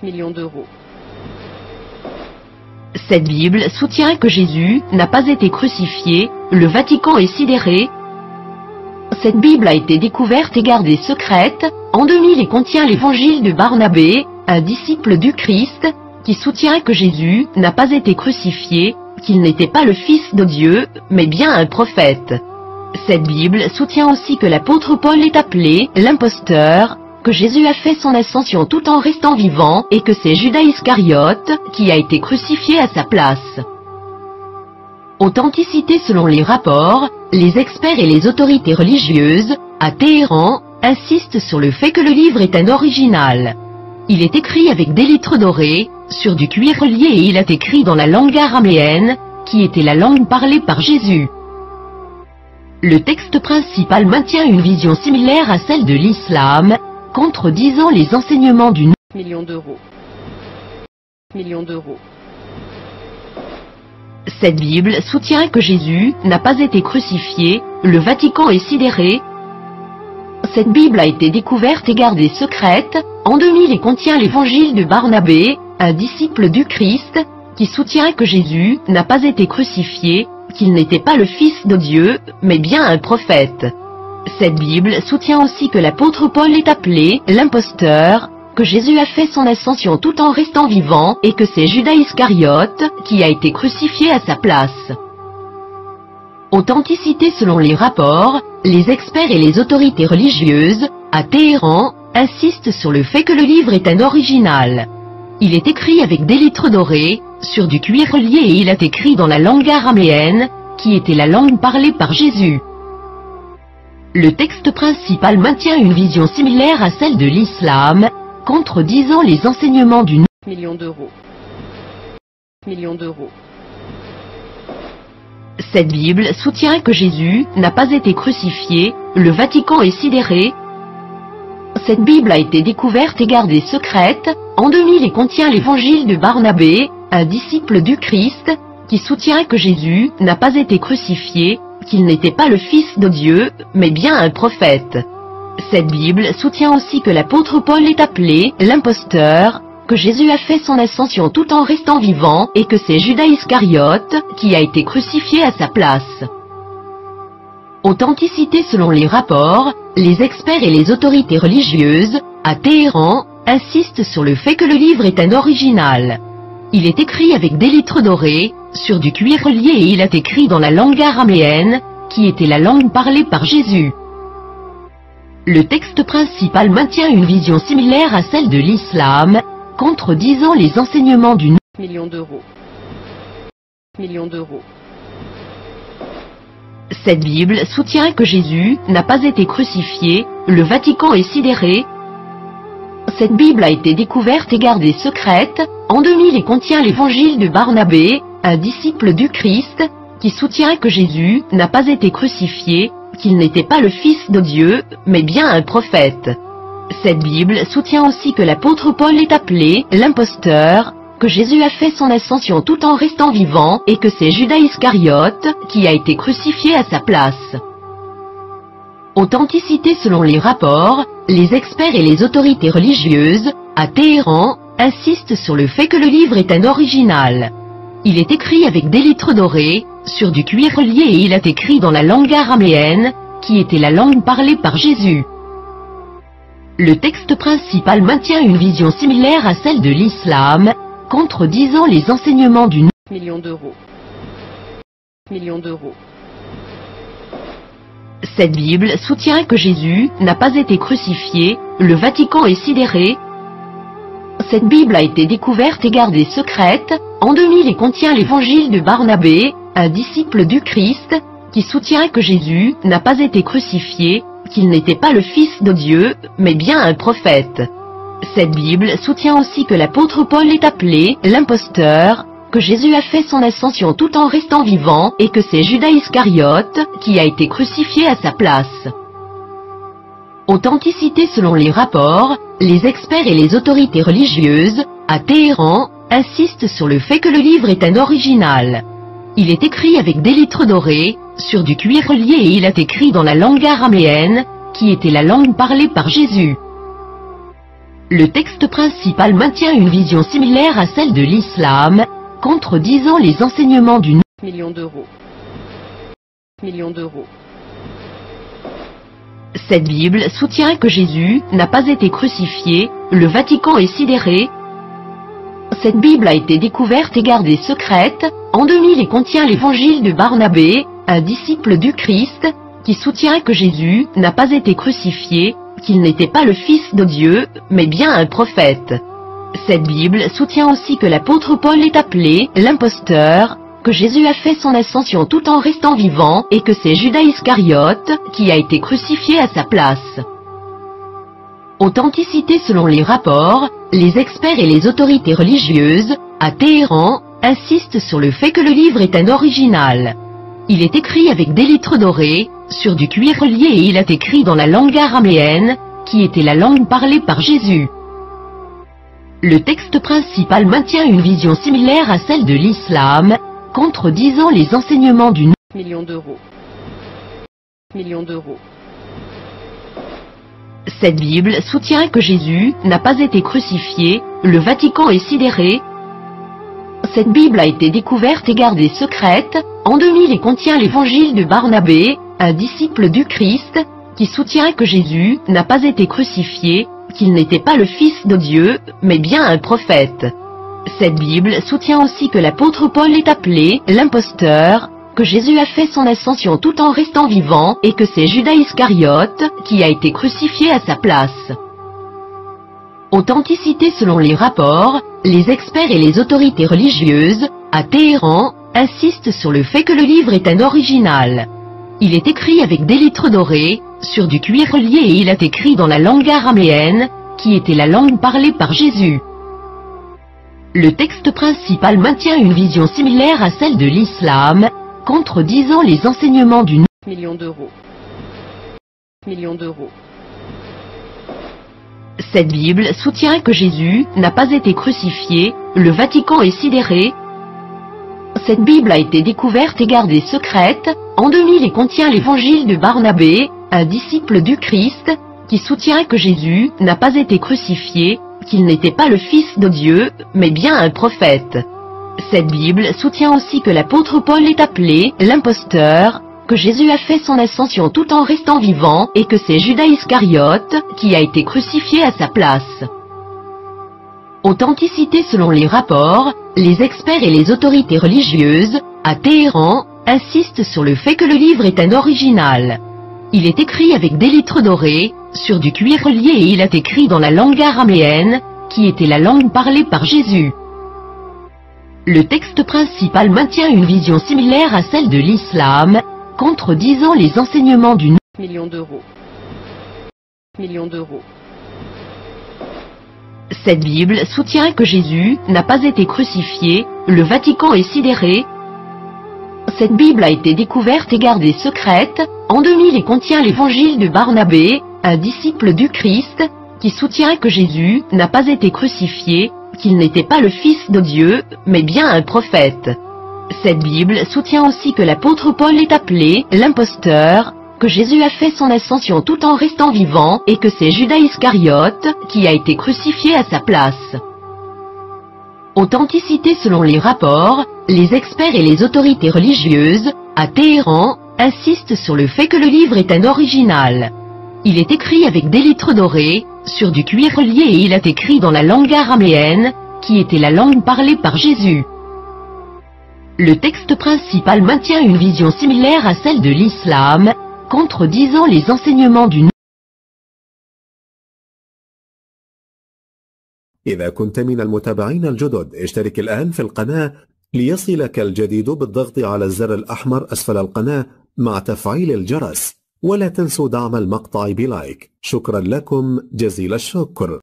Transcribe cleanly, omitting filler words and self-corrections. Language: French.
millions d'euros. Cette Bible soutient que Jésus n'a pas été crucifié, le Vatican est sidéré. Cette Bible a été découverte et gardée secrète, en 2000 et contient l'évangile de Barnabé, un disciple du Christ, qui soutient que Jésus n'a pas été crucifié, qu'il n'était pas le Fils de Dieu, mais bien un prophète. Cette Bible soutient aussi que l'apôtre Paul est appelé l'imposteur, que Jésus a fait son ascension tout en restant vivant et que c'est Judas Iscariote qui a été crucifié à sa place. Authenticité selon les rapports, les experts et les autorités religieuses, à Téhéran, insistent sur le fait que le livre est un original. Il est écrit avec des lettres dorées, sur du cuir relié et il est écrit dans la langue araméenne, qui était la langue parlée par Jésus. Le texte principal maintient une vision similaire à celle de l'islam, contredisant les enseignements du Millions d'euros. Millions d'euros. Cette Bible soutient que Jésus n'a pas été crucifié, le Vatican est sidéré. Cette Bible a été découverte et gardée secrète, en 2000 et contient l'évangile de Barnabé, un disciple du Christ, qui soutient que Jésus n'a pas été crucifié, qu'il n'était pas le Fils de Dieu, mais bien un prophète. Cette Bible soutient aussi que l'apôtre Paul est appelé l'imposteur, que Jésus a fait son ascension tout en restant vivant et que c'est Judas Iscariote qui a été crucifié à sa place. Authenticité selon les rapports, les experts et les autorités religieuses, à Téhéran, insistent sur le fait que le livre est un original. Il est écrit avec des lettres dorées, sur du cuir relié et il est écrit dans la langue araméenne, qui était la langue parlée par Jésus. Le texte principal maintient une vision similaire à celle de l'islam, contredisant les enseignements du Millions d'euros. Millions d'euros. Cette Bible soutient que Jésus n'a pas été crucifié, le Vatican est sidéré. Cette Bible a été découverte et gardée secrète, en 2000 et contient l'évangile de Barnabé, un disciple du Christ, qui soutient que Jésus n'a pas été crucifié, qu'il n'était pas le Fils de Dieu, mais bien un prophète. Cette Bible soutient aussi que l'apôtre Paul est appelé l'imposteur, que Jésus a fait son ascension tout en restant vivant et que c'est Judas Iscariote qui a été crucifié à sa place. Authenticité selon les rapports, les experts et les autorités religieuses, à Téhéran, insistent sur le fait que le livre est un original. Il est écrit avec des lettres dorées, sur du cuir relié et il est écrit dans la langue araméenne, qui était la langue parlée par Jésus. Le texte principal maintient une vision similaire à celle de l'islam, contredisant les enseignements du Millions d'euros. Millions d'euros. Cette Bible soutient que Jésus n'a pas été crucifié, le Vatican est sidéré. Cette Bible a été découverte et gardée secrète, en 2000 et contient l'évangile de Barnabé, un disciple du Christ, qui soutient que Jésus n'a pas été crucifié, qu'il n'était pas le Fils de Dieu, mais bien un prophète. Cette Bible soutient aussi que l'apôtre Paul est appelé l'imposteur, que Jésus a fait son ascension tout en restant vivant et que c'est Judas Iscariote qui a été crucifié à sa place. Authenticité selon les rapports, les experts et les autorités religieuses, à Téhéran, insistent sur le fait que le livre est un original. Il est écrit avec des lettres dorées, sur du cuir relié et il est écrit dans la langue araméenne, qui était la langue parlée par Jésus. Le texte principal maintient une vision similaire à celle de l'islam, contredisant les enseignements du Millions d'euros. Millions d'euros. Cette Bible soutient que Jésus n'a pas été crucifié, le Vatican est sidéré. Cette Bible a été découverte et gardée secrète, en 2000 et contient l'évangile de Barnabé, un disciple du Christ, qui soutient que Jésus n'a pas été crucifié, qu'il n'était pas le Fils de Dieu, mais bien un prophète. Cette Bible soutient aussi que l'apôtre Paul est appelé l'imposteur, que Jésus a fait son ascension tout en restant vivant et que c'est Judas Iscariote qui a été crucifié à sa place. Authenticité selon les rapports, les experts et les autorités religieuses, à Téhéran, insistent sur le fait que le livre est un original. Il est écrit avec des lettres dorées, sur du cuir relié et il est écrit dans la langue araméenne, qui était la langue parlée par Jésus. Le texte principal maintient une vision similaire à celle de l'islam, contredisant les enseignements du millions d'euros, millions d'euros, Cette Bible soutient que Jésus n'a pas été crucifié, le Vatican est sidéré. Cette Bible a été découverte et gardée secrète. En 2000 et contient l'évangile de Barnabé, un disciple du Christ, qui soutient que Jésus n'a pas été crucifié, qu'il n'était pas le Fils de Dieu, mais bien un prophète. Cette Bible soutient aussi que l'apôtre Paul est appelé l'imposteur, que Jésus a fait son ascension tout en restant vivant et que c'est Judas Iscariote qui a été crucifié à sa place. Authenticité selon les rapports, les experts et les autorités religieuses, à Téhéran, insistent sur le fait que le livre est un original. Il est écrit avec des lettres dorées, sur du cuir relié et il est écrit dans la langue araméenne, qui était la langue parlée par Jésus. Le texte principal maintient une vision similaire à celle de l'islam, contredisant les enseignements du millions d'euros, millions d'euros, Cette Bible soutient que Jésus n'a pas été crucifié, le Vatican est sidéré. Cette Bible a été découverte et gardée secrète. En 2000 et contient l'évangile de Barnabé, un disciple du Christ, qui soutient que Jésus n'a pas été crucifié, qu'il n'était pas le Fils de Dieu, mais bien un prophète. Cette Bible soutient aussi que l'apôtre Paul est appelé l'imposteur, que Jésus a fait son ascension tout en restant vivant et que c'est Judas Iscariote qui a été crucifié à sa place. Authenticité selon les rapports, les experts et les autorités religieuses, à Téhéran, insistent sur le fait que le livre est un original. Il est écrit avec des lettres dorées, sur du cuir relié et il est écrit dans la langue araméenne, qui était la langue parlée par Jésus. Le texte principal maintient une vision similaire à celle de l'islam, contredisant les enseignements du millions d'euros, millions d'euros, Cette Bible soutient que Jésus n'a pas été crucifié, le Vatican est sidéré. Cette Bible a été découverte et gardée secrète. En 2000 et contient l'évangile de Barnabé, un disciple du Christ, qui soutient que Jésus n'a pas été crucifié, qu'il n'était pas le Fils de Dieu, mais bien un prophète. Cette Bible soutient aussi que l'apôtre Paul est appelé l'imposteur, que Jésus a fait son ascension tout en restant vivant et que c'est Judas Iscariote qui a été crucifié à sa place. Authenticité selon les rapports, les experts et les autorités religieuses, à Téhéran, insistent sur le fait que le livre est un original. Il est écrit avec des lettres dorées, sur du cuir relié et il est écrit dans la langue araméenne, qui était la langue parlée par Jésus. Le texte principal maintient une vision similaire à celle de l'islam, contredisant les enseignements du millions d'euros, millions d'euros, Cette Bible soutient que Jésus n'a pas été crucifié, le Vatican est sidéré. Cette Bible a été découverte et gardée secrète. En 2000 et contient l'évangile de Barnabé, un disciple du Christ, qui soutient que Jésus n'a pas été crucifié, qu'il n'était pas le Fils de Dieu, mais bien un prophète. Cette Bible soutient aussi que l'apôtre Paul est appelé l'imposteur, que Jésus a fait son ascension tout en restant vivant et que c'est Judas Iscariote qui a été crucifié à sa place. Authenticité selon les rapports, les experts et les autorités religieuses, à Téhéran, insistent sur le fait que le livre est un original. Il est écrit avec des lettres dorées, sur du cuir relié et il est écrit dans la langue araméenne, qui était la langue parlée par Jésus. Le texte principal maintient une vision similaire à celle de l'islam, contredisant les enseignements du إذا كنت من المتابعين الجدد اشترك الآن في القناة ليصلك الجديد بالضغط على الزر الأحمر أسفل القناة مع تفعيل الجرس، ولا تنسوا دعم المقطع بلايك. شكرا لكم جزيل الشكر.